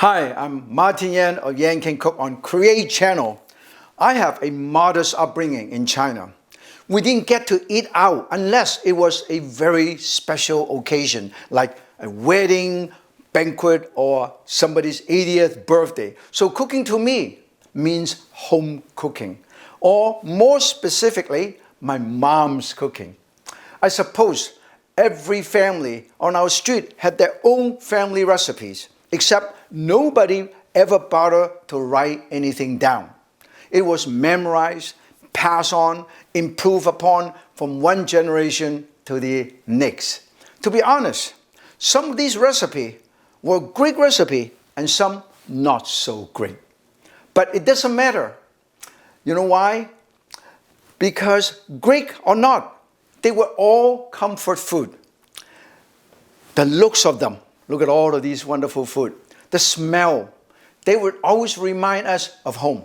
Hi, I'm Martin Yan of Yan Can Cook on Create channel. I have a modest upbringing in China. We didn't get to eat out unless it was a very special occasion like a wedding, banquet, or somebody's 80th birthday. So cooking to me means home cooking, or more specifically, my mom's cooking. I suppose every family on our street had their own family recipes, except nobody ever bothered to write anything down. It was memorized, passed on, improved upon from one generation to the next. To be honest, some of these recipes were great recipes and some not so great. But it doesn't matter. You know why? Because great or not, they were all comfort food. The looks of them, look at all of these wonderful food. The smell, they would always remind us of home.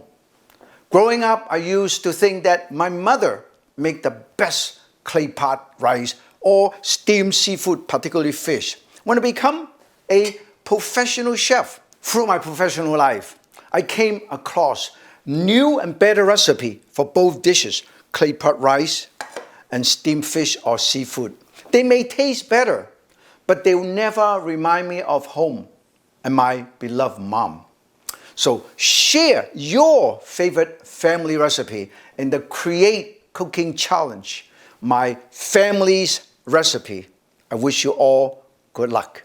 Growing up, I used to think that my mother made the best clay pot rice or steamed seafood, particularly fish. When I become a professional chef, through my professional life, I came across new and better recipe for both dishes, clay pot rice and steamed fish or seafood. They may taste better, but they will never remind me of home and my beloved mom. So share your favorite family recipe in the Create Cooking Challenge, my family's recipe. I wish you all good luck.